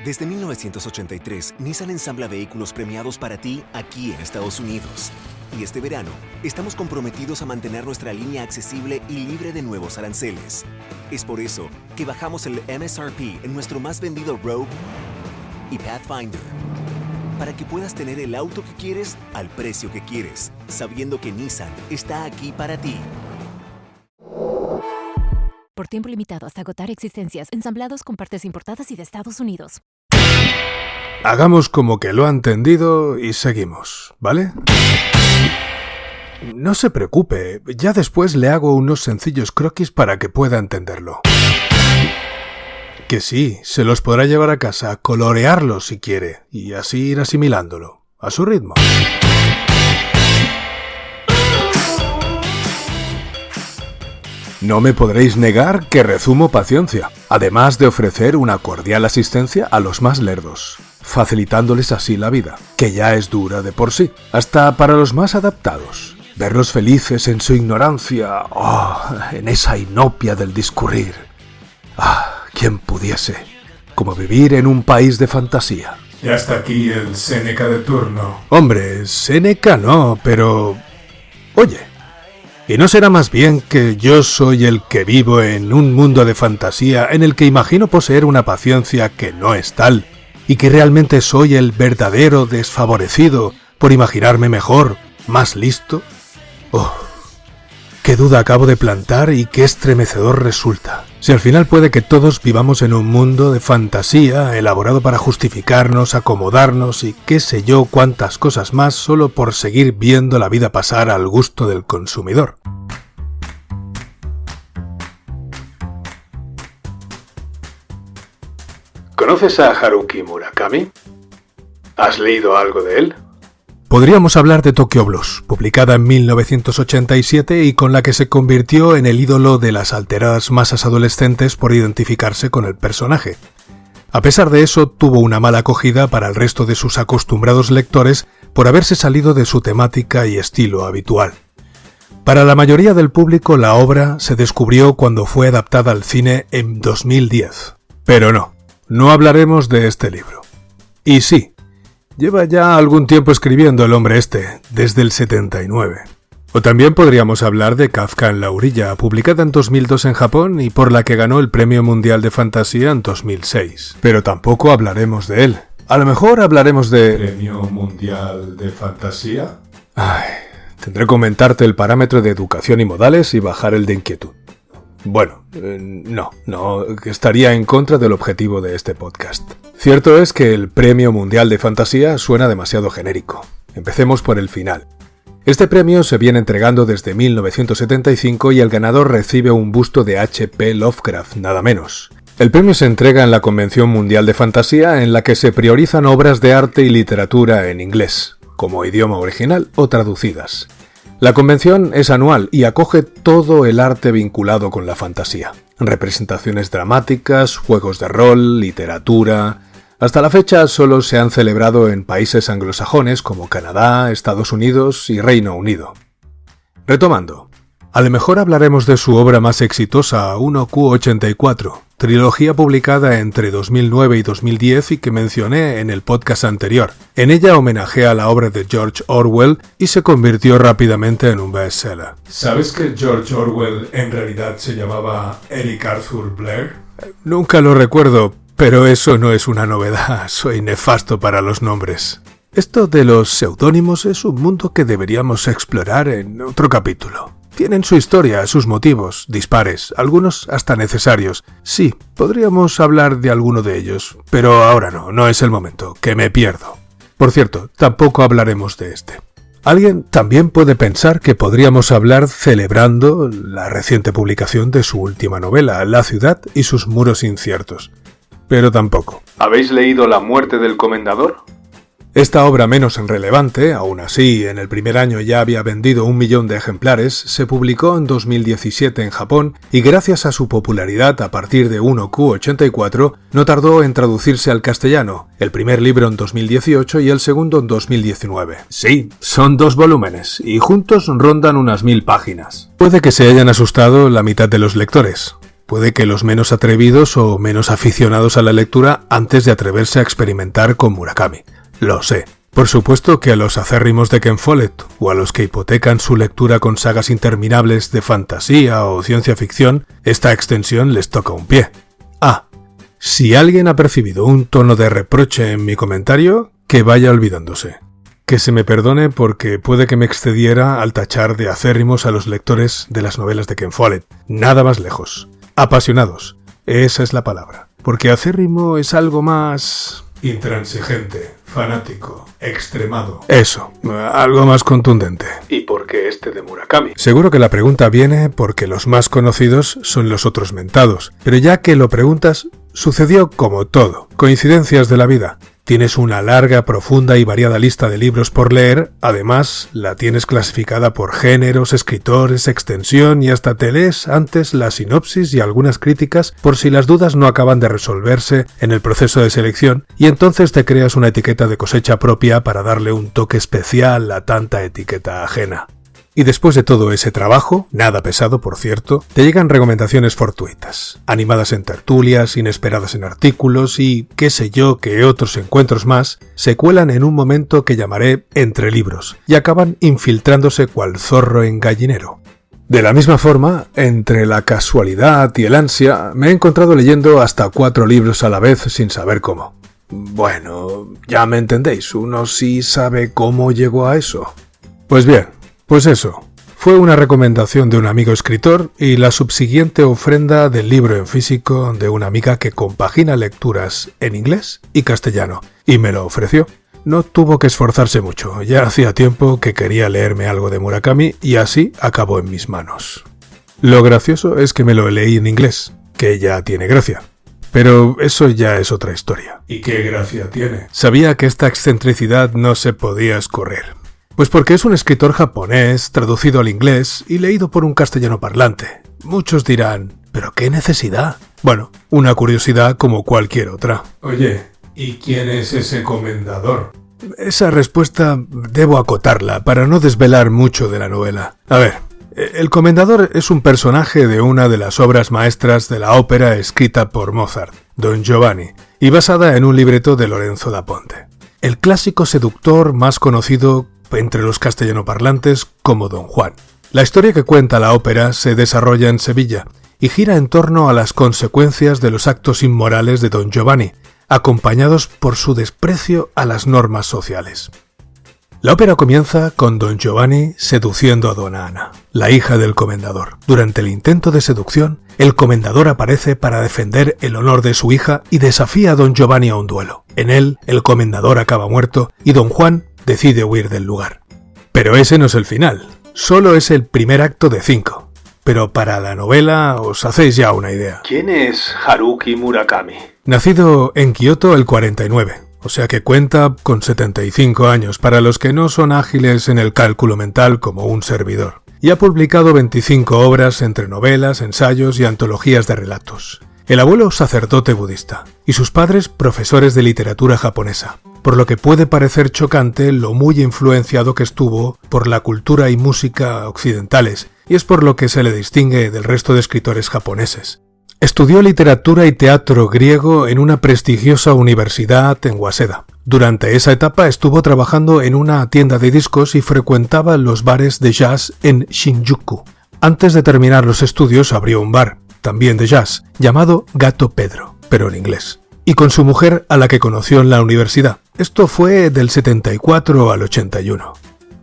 Desde 1983, Nissan ensambla vehículos premiados para ti aquí en Estados Unidos. Y este verano, estamos comprometidos a mantener nuestra línea accesible y libre de nuevos aranceles. Es por eso que bajamos el MSRP en nuestro más vendido Rogue y Pathfinder, para que puedas tener el auto que quieres al precio que quieres, sabiendo que Nissan está aquí para ti. Por tiempo limitado hasta agotar existencias, ensamblados con partes importadas y de Estados Unidos. Hagamos como que lo ha entendido y seguimos, ¿vale? No se preocupe, ya después le hago unos sencillos croquis para que pueda entenderlo. Que sí, se los podrá llevar a casa, colorearlos si quiere, y así ir asimilándolo, a su ritmo. No me podréis negar que resumo paciencia, además de ofrecer una cordial asistencia a los más lerdos, facilitándoles así la vida, que ya es dura de por sí, hasta para los más adaptados. Verlos felices en su ignorancia, en esa inopia del discurrir. ¿Quién pudiese? Como vivir en un país de fantasía. Ya está aquí el Séneca de turno. Hombre, Séneca no, pero... Oye, ¿y no será más bien que yo soy el que vivo en un mundo de fantasía en el que imagino poseer una paciencia que no es tal, y que realmente soy el verdadero desfavorecido por imaginarme mejor, más listo? Qué duda acabo de plantar y qué estremecedor resulta. Si al final puede que todos vivamos en un mundo de fantasía elaborado para justificarnos, acomodarnos y qué sé yo cuántas cosas más solo por seguir viendo la vida pasar al gusto del consumidor. ¿Conoces a Haruki Murakami? ¿Has leído algo de él? Podríamos hablar de Tokyo Blues, publicada en 1987 y con la que se convirtió en el ídolo de las alteradas masas adolescentes por identificarse con el personaje. A pesar de eso, tuvo una mala acogida para el resto de sus acostumbrados lectores por haberse salido de su temática y estilo habitual. Para la mayoría del público, la obra se descubrió cuando fue adaptada al cine en 2010. Pero no hablaremos de este libro. Y sí, lleva ya algún tiempo escribiendo el hombre este, desde el 79. O también podríamos hablar de Kafka en la orilla, publicada en 2002 en Japón y por la que ganó el Premio Mundial de Fantasía en 2006. Pero tampoco hablaremos de él. A lo mejor hablaremos de... ¿Premio Mundial de Fantasía? Tendré que aumentarte el parámetro de educación y modales y bajar el de inquietud. Bueno, no, que estaría en contra del objetivo de este podcast. Cierto es que el Premio Mundial de Fantasía suena demasiado genérico. Empecemos por el final. Este premio se viene entregando desde 1975 y el ganador recibe un busto de H.P. Lovecraft, nada menos. El premio se entrega en la Convención Mundial de Fantasía, en la que se priorizan obras de arte y literatura en inglés, como idioma original o traducidas. La convención es anual y acoge todo el arte vinculado con la fantasía. Representaciones dramáticas, juegos de rol, literatura... Hasta la fecha solo se han celebrado en países anglosajones como Canadá, Estados Unidos y Reino Unido. Retomando, a lo mejor hablaremos de su obra más exitosa, 1Q84, trilogía publicada entre 2009 y 2010 y que mencioné en el podcast anterior. En ella homenajea la obra de George Orwell y se convirtió rápidamente en un bestseller. ¿Sabes que George Orwell en realidad se llamaba Eric Arthur Blair? Nunca lo recuerdo, pero eso no es una novedad, soy nefasto para los nombres. Esto de los seudónimos es un mundo que deberíamos explorar en otro capítulo. Tienen su historia, sus motivos, dispares, algunos hasta necesarios. Sí, podríamos hablar de alguno de ellos, pero ahora no es el momento, que me pierdo. Por cierto, tampoco hablaremos de este. Alguien también puede pensar que podríamos hablar celebrando la reciente publicación de su última novela, La ciudad y sus muros inciertos. Pero tampoco. ¿Habéis leído La muerte del comendador? Esta obra menos relevante, aún así en el primer año ya había vendido 1 millón de ejemplares, se publicó en 2017 en Japón y gracias a su popularidad a partir de 1Q84 no tardó en traducirse al castellano, el primer libro en 2018 y el segundo en 2019. Sí, son 2 volúmenes y juntos rondan unas 1000 páginas. Puede que se hayan asustado la mitad de los lectores. Puede que los menos atrevidos o menos aficionados a la lectura antes de atreverse a experimentar con Murakami. Lo sé. Por supuesto que a los acérrimos de Ken Follett o a los que hipotecan su lectura con sagas interminables de fantasía o ciencia ficción, esta extensión les toca un pie. Si alguien ha percibido un tono de reproche en mi comentario, que vaya olvidándose. Que se me perdone porque puede que me excediera al tachar de acérrimos a los lectores de las novelas de Ken Follett. Nada más lejos. Apasionados. Esa es la palabra. Porque acérrimo es algo más... intransigente, fanático, extremado. Eso, algo más contundente. ¿Y por qué este de Murakami? Seguro que la pregunta viene porque los más conocidos son los otros mentados. Pero ya que lo preguntas, sucedió como todo. Coincidencias de la vida. Tienes una larga, profunda y variada lista de libros por leer, además la tienes clasificada por géneros, escritores, extensión y hasta te lees antes la sinopsis y algunas críticas por si las dudas no acaban de resolverse en el proceso de selección y entonces te creas una etiqueta de cosecha propia para darle un toque especial a tanta etiqueta ajena. Y después de todo ese trabajo, nada pesado por cierto, te llegan recomendaciones fortuitas, animadas en tertulias, inesperadas en artículos y, qué sé yo, que otros encuentros más, se cuelan en un momento que llamaré entre libros y acaban infiltrándose cual zorro en gallinero. De la misma forma, entre la casualidad y el ansia, me he encontrado leyendo hasta 4 libros a la vez sin saber cómo. Bueno, ya me entendéis, uno sí sabe cómo llegó a eso. Pues bien, pues eso, fue una recomendación de un amigo escritor y la subsiguiente ofrenda del libro en físico de una amiga que compagina lecturas en inglés y castellano, y me lo ofreció. No tuvo que esforzarse mucho, ya hacía tiempo que quería leerme algo de Murakami y así acabó en mis manos. Lo gracioso es que me lo leí en inglés, que ya tiene gracia. Pero eso ya es otra historia. ¿Y qué gracia tiene? Sabía que esta excentricidad no se podía escurrir. Pues porque es un escritor japonés, traducido al inglés y leído por un castellano parlante. Muchos dirán, ¿pero qué necesidad? Bueno, una curiosidad como cualquier otra. Oye, ¿y quién es ese comendador? Esa respuesta debo acotarla para no desvelar mucho de la novela. A ver, el comendador es un personaje de una de las obras maestras de la ópera escrita por Mozart, Don Giovanni, y basada en un libreto de Lorenzo da Ponte. El clásico seductor más conocido entre los castellanoparlantes como Don Juan. La historia que cuenta la ópera se desarrolla en Sevilla y gira en torno a las consecuencias de los actos inmorales de Don Giovanni, acompañados por su desprecio a las normas sociales. La ópera comienza con Don Giovanni seduciendo a Donna Ana, la hija del comendador. Durante el intento de seducción, el comendador aparece para defender el honor de su hija y desafía a Don Giovanni a un duelo. En él, el comendador acaba muerto y Don Juan decide huir del lugar. Pero ese no es el final, solo es el primer acto de 5. Pero para la novela os hacéis ya una idea. ¿Quién es Haruki Murakami? Nacido en Kioto el 49, o sea que cuenta con 75 años para los que no son ágiles en el cálculo mental como un servidor. Y ha publicado 25 obras entre novelas, ensayos y antologías de relatos. El abuelo sacerdote budista y sus padres profesores de literatura japonesa, por lo que puede parecer chocante lo muy influenciado que estuvo por la cultura y música occidentales, y es por lo que se le distingue del resto de escritores japoneses. Estudió literatura y teatro griego en una prestigiosa universidad en Waseda. Durante esa etapa estuvo trabajando en una tienda de discos y frecuentaba los bares de jazz en Shinjuku. Antes de terminar los estudios abrió un bar, también de jazz, llamado Gato Pedro, pero en inglés, y con su mujer a la que conoció en la universidad. Esto fue del 74 al 81.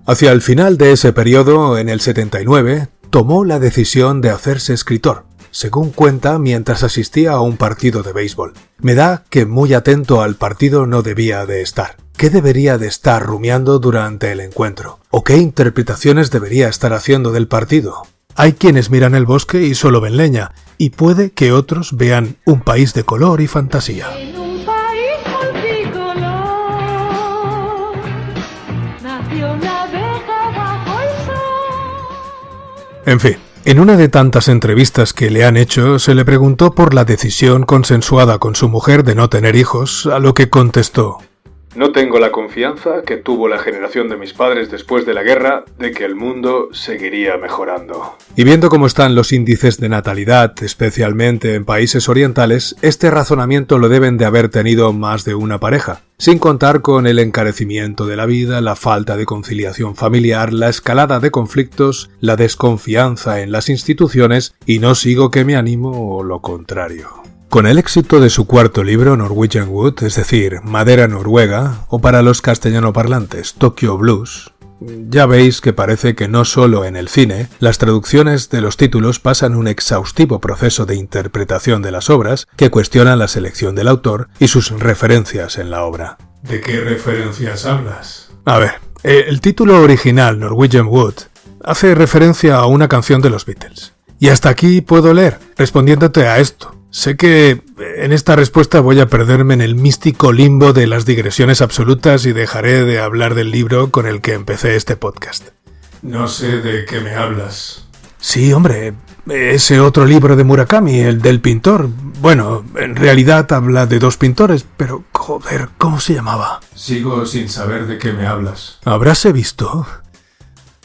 Hacia el final de ese periodo, en el 79, tomó la decisión de hacerse escritor, según cuenta mientras asistía a un partido de béisbol. Me da que muy atento al partido no debía de estar. ¿Qué debería de estar rumiando durante el encuentro? ¿O qué interpretaciones debería estar haciendo del partido? Hay quienes miran el bosque y solo ven leña, y puede que otros vean un país de color y fantasía. En un país multicolor nació una abeja bajo el sol. En fin, en una de tantas entrevistas que le han hecho, se le preguntó por la decisión consensuada con su mujer de no tener hijos, a lo que contestó: No tengo la confianza que tuvo la generación de mis padres después de la guerra de que el mundo seguiría mejorando. Y viendo cómo están los índices de natalidad, especialmente en países orientales, este razonamiento lo deben de haber tenido más de una pareja, sin contar con el encarecimiento de la vida, la falta de conciliación familiar, la escalada de conflictos, la desconfianza en las instituciones y no sigo que me animo o lo contrario. Con el éxito de su cuarto libro, Norwegian Wood, es decir, Madera Noruega, o para los castellanoparlantes, Tokyo Blues, ya veis que parece que no solo en el cine, las traducciones de los títulos pasan un exhaustivo proceso de interpretación de las obras que cuestionan la selección del autor y sus referencias en la obra. ¿De qué referencias hablas? A ver, el título original, Norwegian Wood, hace referencia a una canción de los Beatles. Y hasta aquí puedo leer, respondiéndote a esto. Sé que en esta respuesta voy a perderme en el místico limbo de las digresiones absolutas y dejaré de hablar del libro con el que empecé este podcast. No sé de qué me hablas. Sí, hombre, ese otro libro de Murakami, el del pintor. Bueno, en realidad habla de dos pintores, pero joder, ¿cómo se llamaba? Sigo sin saber de qué me hablas. ¿Habráse visto?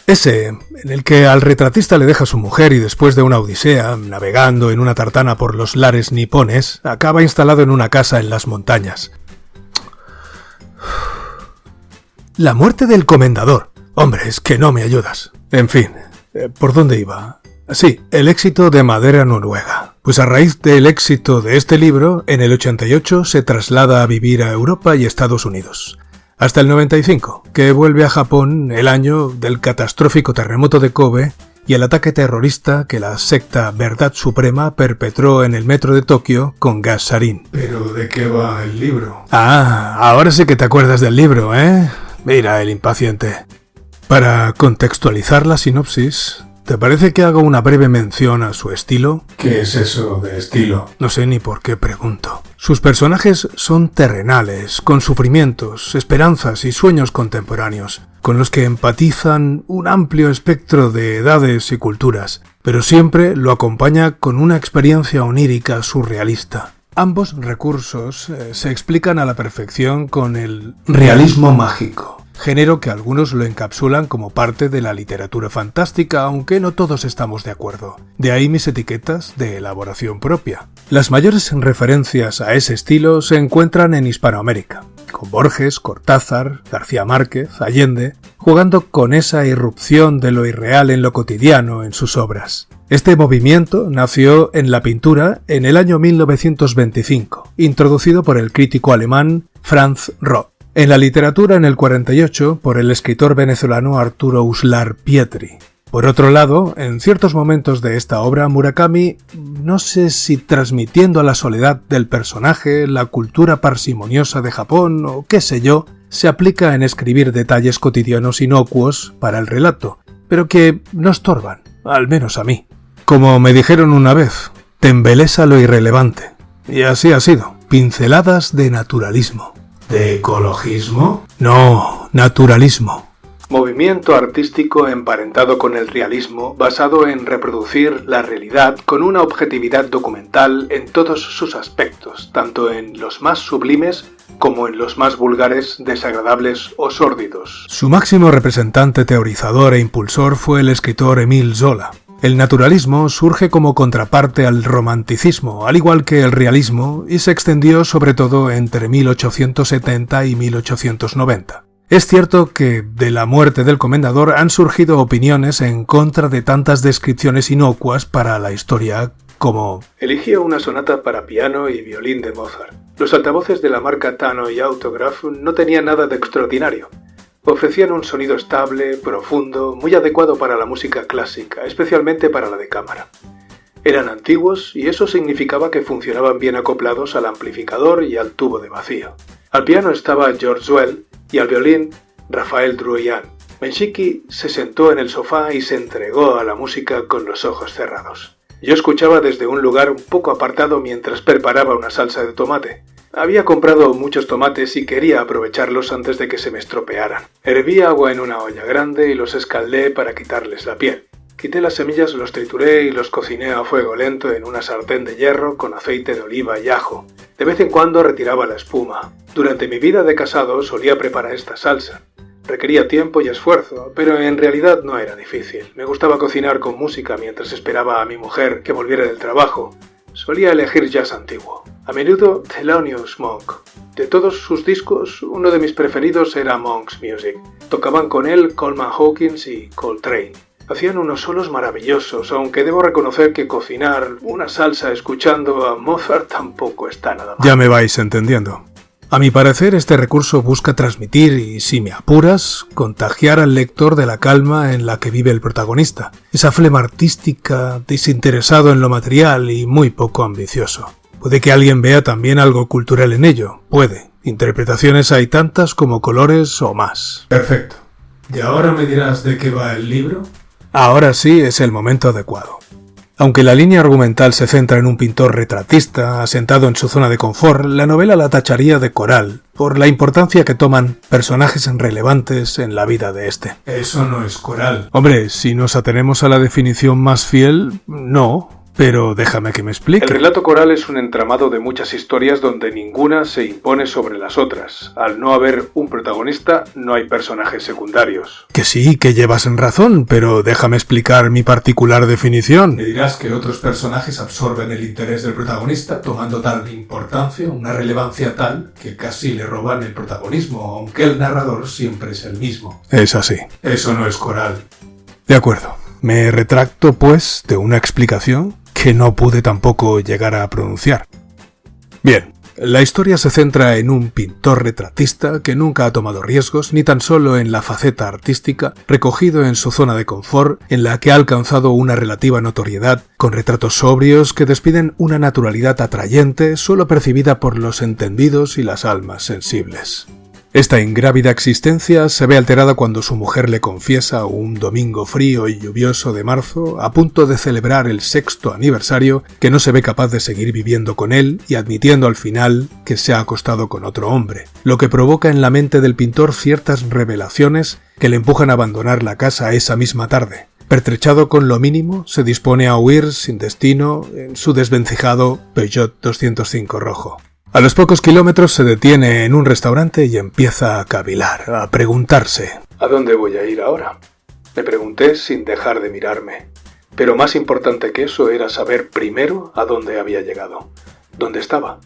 Ese, en el que al retratista le deja a su mujer y después de una odisea, navegando en una tartana por los lares nipones, acaba instalado en una casa en las montañas. La muerte del comendador. Hombre, es que no me ayudas. En fin, ¿por dónde iba? Sí, el éxito de Madera Noruega. Pues a raíz del éxito de este libro, en el 88 se traslada a vivir a Europa y Estados Unidos. Hasta el 95, que vuelve a Japón el año del catastrófico terremoto de Kobe y el ataque terrorista que la secta Verdad Suprema perpetró en el metro de Tokio con gas sarín. ¿Pero de qué va el libro? Ah, ahora sí que te acuerdas del libro, ¿eh? Mira el impaciente. Para contextualizar la sinopsis, ¿te parece que hago una breve mención a su estilo? ¿Qué es eso de estilo? No sé ni por qué pregunto. Sus personajes son terrenales, con sufrimientos, esperanzas y sueños contemporáneos, con los que empatizan un amplio espectro de edades y culturas, pero siempre lo acompaña con una experiencia onírica surrealista. Ambos recursos se explican a la perfección con el realismo mágico, género que algunos lo encapsulan como parte de la literatura fantástica, aunque no todos estamos de acuerdo. De ahí mis etiquetas de elaboración propia. Las mayores referencias a ese estilo se encuentran en Hispanoamérica, con Borges, Cortázar, García Márquez, Allende, jugando con esa irrupción de lo irreal en lo cotidiano en sus obras. Este movimiento nació en la pintura en el año 1925, introducido por el crítico alemán Franz Roth. En la literatura en el 48 por el escritor venezolano Arturo Uslar Pietri. Por otro lado, en ciertos momentos de esta obra, Murakami, no sé si transmitiendo a la soledad del personaje, la cultura parsimoniosa de Japón o qué sé yo, se aplica en escribir detalles cotidianos inocuos para el relato, pero que no estorban, al menos a mí. Como me dijeron una vez, te embelesa lo irrelevante. Y así ha sido, pinceladas de naturalismo. ¿De ecologismo? No, naturalismo. Movimiento artístico emparentado con el realismo, basado en reproducir la realidad con una objetividad documental en todos sus aspectos, tanto en los más sublimes como en los más vulgares, desagradables o sórdidos. Su máximo representante teorizador e impulsor fue el escritor Émile Zola. El naturalismo surge como contraparte al romanticismo, al igual que el realismo, y se extendió sobre todo entre 1870 y 1890. Es cierto que de la muerte del comendador han surgido opiniones en contra de tantas descripciones inocuas para la historia como... Eligió una sonata para piano y violín de Mozart. Los altavoces de la marca Tano y Autograph no tenían nada de extraordinario. Ofrecían un sonido estable, profundo, muy adecuado para la música clásica, especialmente para la de cámara. Eran antiguos y eso significaba que funcionaban bien acoplados al amplificador y al tubo de vacío. Al piano estaba George Well y al violín Rafael Drouin. Menshiki se sentó en el sofá y se entregó a la música con los ojos cerrados. Yo escuchaba desde un lugar un poco apartado mientras preparaba una salsa de tomate. Había comprado muchos tomates y quería aprovecharlos antes de que se me estropearan. Herví agua en una olla grande y los escaldé para quitarles la piel. Quité las semillas, los trituré y los cociné a fuego lento en una sartén de hierro con aceite de oliva y ajo. De vez en cuando retiraba la espuma. Durante mi vida de casado solía preparar esta salsa. Requería tiempo y esfuerzo, pero en realidad no era difícil. Me gustaba cocinar con música mientras esperaba a mi mujer que volviera del trabajo. Solía elegir jazz antiguo, a menudo Thelonious Monk. De todos sus discos, uno de mis preferidos era Monk's Music. Tocaban con él Coleman Hawkins y Coltrane. Hacían unos solos maravillosos, aunque debo reconocer que cocinar una salsa escuchando a Mozart tampoco está nada mal. Ya me vais entendiendo. A mi parecer, este recurso busca transmitir y, si me apuras, contagiar al lector de la calma en la que vive el protagonista. Esa flema artística, desinteresado en lo material y muy poco ambicioso. Puede que alguien vea también algo cultural en ello. Puede. Interpretaciones hay tantas como colores o más. Perfecto. ¿Y ahora me dirás de qué va el libro? Ahora sí es el momento adecuado. Aunque la línea argumental se centra en un pintor retratista asentado en su zona de confort, la novela la tacharía de coral por la importancia que toman personajes relevantes en la vida de este. Eso no es coral. Hombre, si nos atenemos a la definición más fiel, no. Pero déjame que me explique. El relato coral es un entramado de muchas historias donde ninguna se impone sobre las otras. Al no haber un protagonista, no hay personajes secundarios. Que sí, que llevas en razón, pero déjame explicar mi particular definición. Me dirás que otros personajes absorben el interés del protagonista, tomando tal importancia, una relevancia tal, que casi le roban el protagonismo, aunque el narrador siempre es el mismo. Es así. Eso no es coral. De acuerdo. Me retracto, pues, de una explicación que no pude tampoco llegar a pronunciar. Bien, la historia se centra en un pintor retratista que nunca ha tomado riesgos ni tan solo en la faceta artística, recogido en su zona de confort, en la que ha alcanzado una relativa notoriedad, con retratos sobrios que despiden una naturalidad atrayente solo percibida por los entendidos y las almas sensibles. Esta ingrávida existencia se ve alterada cuando su mujer le confiesa un domingo frío y lluvioso de marzo, a punto de celebrar el 6º aniversario, que no se ve capaz de seguir viviendo con él y admitiendo al final que se ha acostado con otro hombre, lo que provoca en la mente del pintor ciertas revelaciones que le empujan a abandonar la casa esa misma tarde. Pertrechado con lo mínimo, se dispone a huir sin destino en su desvencijado Peugeot 205 rojo. A los pocos kilómetros se detiene en un restaurante y empieza a cavilar, a preguntarse: ¿A dónde voy a ir ahora? Me pregunté sin dejar de mirarme. Pero más importante que eso era saber primero a dónde había llegado, dónde estaba.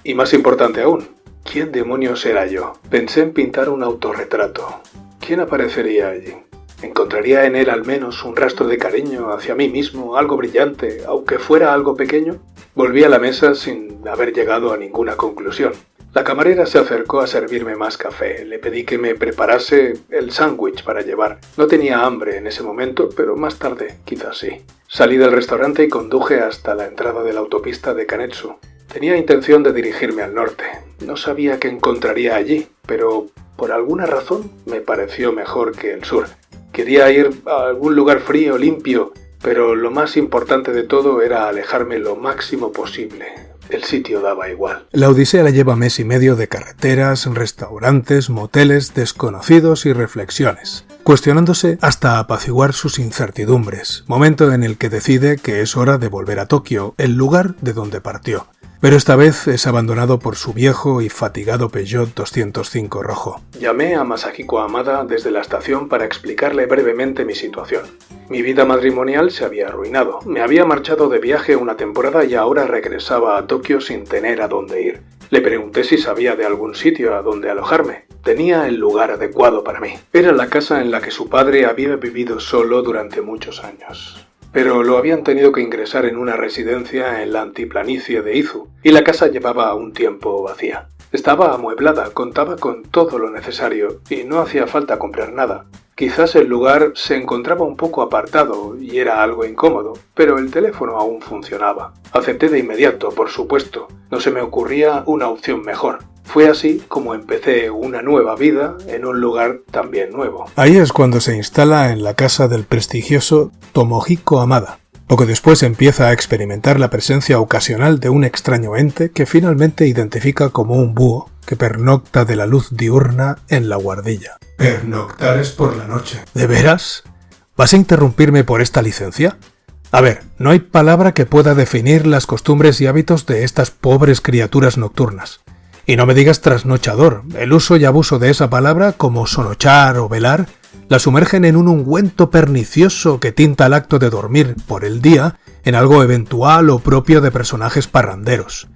Y más importante aún, ¿quién demonios era yo? Pensé en pintar un autorretrato. ¿Quién aparecería allí? ¿Encontraría en él al menos un rastro de cariño hacia mí mismo, algo brillante, aunque fuera algo pequeño? Volví a la mesa sin haber llegado a ninguna conclusión. La camarera se acercó a servirme más café. Le pedí que me preparase el sándwich para llevar. No tenía hambre en ese momento, pero más tarde quizás sí. Salí del restaurante y conduje hasta la entrada de la autopista de Kanetsu. Tenía intención de dirigirme al norte. No sabía qué encontraría allí, pero por alguna razón me pareció mejor que el sur. Quería ir a algún lugar frío, limpio, pero lo más importante de todo era alejarme lo máximo posible. El sitio daba igual. La odisea la lleva mes y medio de carreteras, restaurantes, moteles, desconocidos y reflexiones, cuestionándose hasta apaciguar sus incertidumbres, momento en el que decide que es hora de volver a Tokio, el lugar de donde partió. Pero esta vez es abandonado por su viejo y fatigado Peugeot 205 rojo. Llamé a Masahiko Hamada desde la estación para explicarle brevemente mi situación. Mi vida matrimonial se había arruinado. Me había marchado de viaje una temporada y ahora regresaba a Tokio sin tener a dónde ir. Le pregunté si sabía de algún sitio a donde alojarme. Tenía el lugar adecuado para mí. Era la casa en la que su padre había vivido solo durante muchos años. Pero lo habían tenido que ingresar en una residencia en la antiplanicie de Izu, y la casa llevaba un tiempo vacía. Estaba amueblada, contaba con todo lo necesario, y no hacía falta comprar nada. Quizás el lugar se encontraba un poco apartado y era algo incómodo, pero el teléfono aún funcionaba. Acepté de inmediato, por supuesto. No se me ocurría una opción mejor. Fue así como empecé una nueva vida en un lugar también nuevo. Ahí es cuando se instala en la casa del prestigioso Tomohiko Hamada. Poco después empieza a experimentar la presencia ocasional de un extraño ente que finalmente identifica como un búho que pernocta de la luz diurna en la guardilla. Pernoctar es por la noche. ¿De veras? ¿Vas a interrumpirme por esta licencia? A ver, no hay palabra que pueda definir las costumbres y hábitos de estas pobres criaturas nocturnas. Y no me digas trasnochador, el uso y abuso de esa palabra, como sonochar o velar, la sumergen en un ungüento pernicioso que tinta el acto de dormir por el día en algo eventual o propio de personajes parranderos,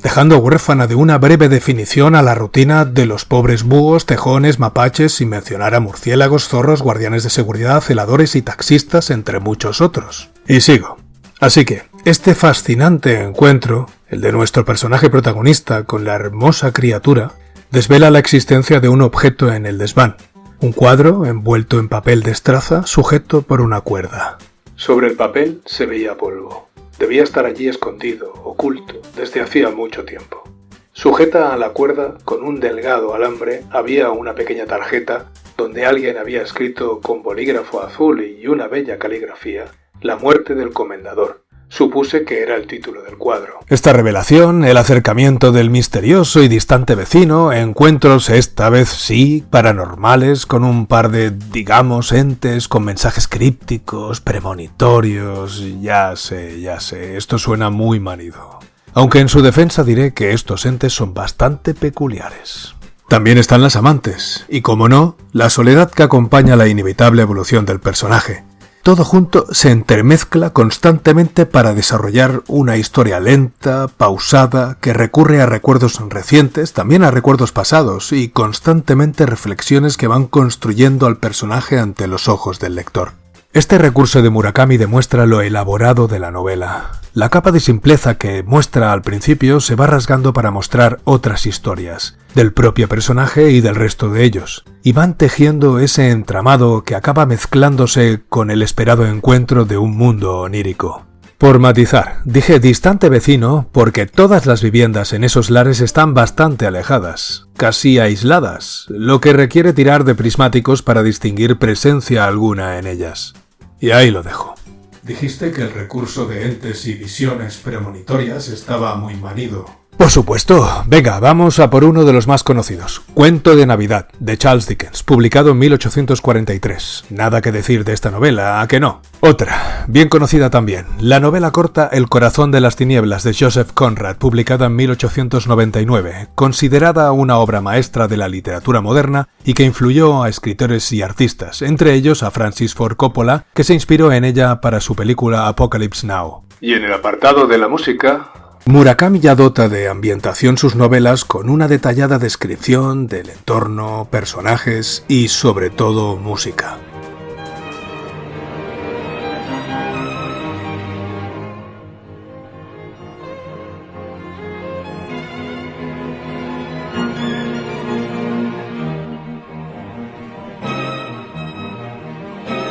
dejando huérfana de una breve definición a la rutina de los pobres búhos, tejones, mapaches, sin mencionar a murciélagos, zorros, guardianes de seguridad, celadores y taxistas, entre muchos otros. Y sigo. Así que, este fascinante encuentro, el de nuestro personaje protagonista con la hermosa criatura, desvela la existencia de un objeto en el desván, un cuadro envuelto en papel de estraza sujeto por una cuerda. Sobre el papel se veía polvo. Debía estar allí escondido, oculto, desde hacía mucho tiempo. Sujeta a la cuerda con un delgado alambre había una pequeña tarjeta donde alguien había escrito con bolígrafo azul y una bella caligrafía «La muerte del comendador». Supuse que era el título del cuadro. Esta revelación, el acercamiento del misterioso y distante vecino, encuentros esta vez sí paranormales con un par de, digamos, entes con mensajes crípticos, premonitorios, ya sé, esto suena muy manido. Aunque en su defensa diré que estos entes son bastante peculiares. También están las amantes, y como no, la soledad que acompaña la inevitable evolución del personaje. Todo junto se entremezcla constantemente para desarrollar una historia lenta, pausada, que recurre a recuerdos recientes, también a recuerdos pasados, y constantemente reflexiones que van construyendo al personaje ante los ojos del lector. Este recurso de Murakami demuestra lo elaborado de la novela. La capa de simpleza que muestra al principio se va rasgando para mostrar otras historias, del propio personaje y del resto de ellos, y van tejiendo ese entramado que acaba mezclándose con el esperado encuentro de un mundo onírico. Por matizar, dije distante vecino porque todas las viviendas en esos lares están bastante alejadas, casi aisladas, lo que requiere tirar de prismáticos para distinguir presencia alguna en ellas. Y ahí lo dejo. Dijiste que el recurso de entes y visiones premonitorias estaba muy manido. Por supuesto. Venga, vamos a por uno de los más conocidos. Cuento de Navidad, de Charles Dickens, publicado en 1843. Nada que decir de esta novela, ¿a que no? Otra, bien conocida también, la novela corta El corazón de las tinieblas, de Joseph Conrad, publicada en 1899, considerada una obra maestra de la literatura moderna y que influyó a escritores y artistas, entre ellos a Francis Ford Coppola, que se inspiró en ella para su película Apocalypse Now. Y en el apartado de la música, Murakami ya dota de ambientación sus novelas con una detallada descripción del entorno, personajes y, sobre todo, música.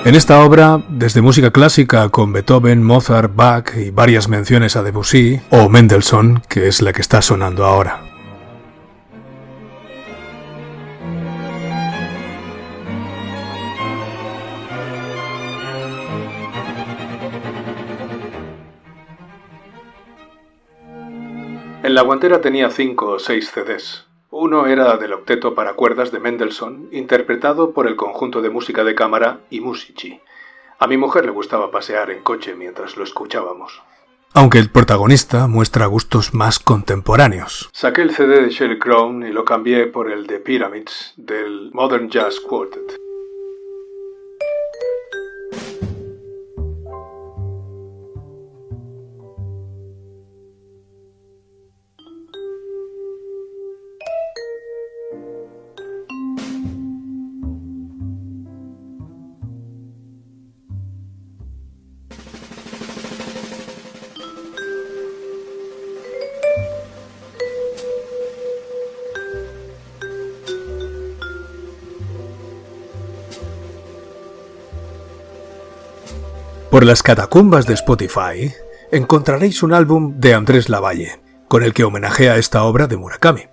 En esta obra, desde música clásica con Beethoven, Mozart, Bach y varias menciones a Debussy, o Mendelssohn, que es la que está sonando ahora. en la guantera tenía 5 o 6 CDs. Uno era del octeto para cuerdas de Mendelssohn, interpretado por el conjunto de música de cámara I Musici. A mi mujer le gustaba pasear en coche mientras lo escuchábamos. Aunque el protagonista muestra gustos más contemporáneos. Saqué el CD de Sheryl Crow y lo cambié por el de Pyramids, del Modern Jazz Quartet. Por las catacumbas de Spotify encontraréis un álbum de Andrés Lavalle, con el que homenajea esta obra de Murakami.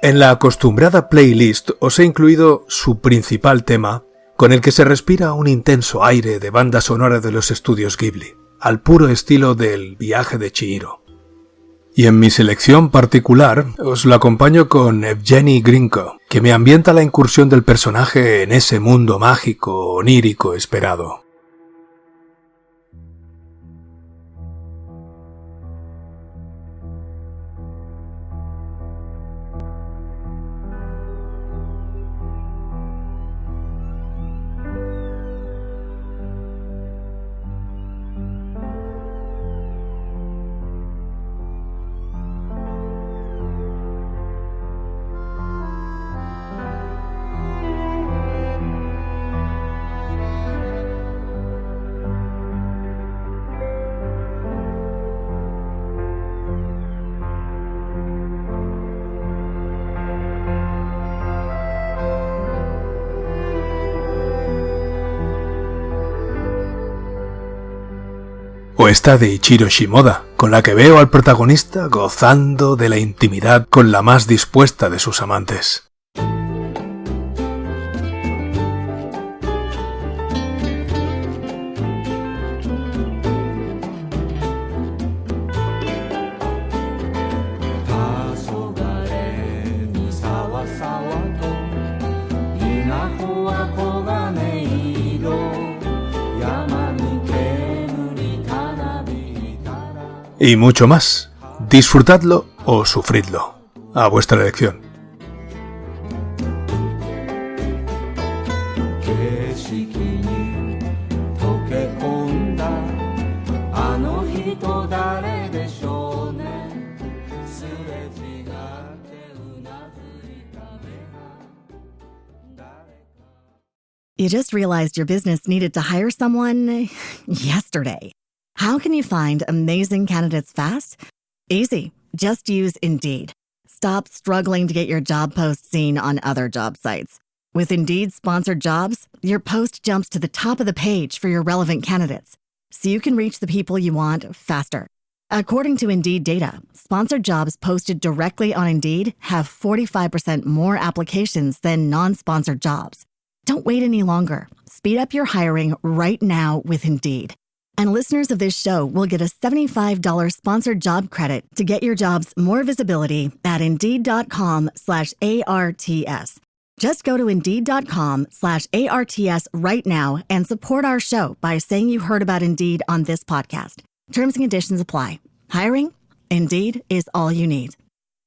En la acostumbrada playlist os he incluido su principal tema, con el que se respira un intenso aire de banda sonora de los estudios Ghibli, al puro estilo del Viaje de Chihiro. Y en mi selección particular os lo acompaño con Evgeny Grinko, que me ambienta la incursión del personaje en ese mundo mágico, onírico esperado. O esta de Ichiro Shimoda, con la que veo al protagonista gozando de la intimidad con la más dispuesta de sus amantes. Y mucho más. Disfrutadlo o sufridlo. A vuestra elección. You just realized your business needed to hire someone yesterday. How can you find amazing candidates fast? Easy. Just use Indeed. Stop struggling to get your job post seen on other job sites. With Indeed sponsored jobs, your post jumps to the top of the page for your relevant candidates, so you can reach the people you want faster. According to Indeed data, sponsored jobs posted directly on Indeed have 45% more applications than non-sponsored jobs. Don't wait any longer. Speed up your hiring right now with Indeed. And listeners of this show will get a $75 sponsored job credit to get your jobs more visibility at Indeed.com/ARTS. Just go to Indeed.com/ARTS right now and support our show by saying you heard about Indeed on this podcast. Terms and conditions apply. Hiring? Indeed is all you need.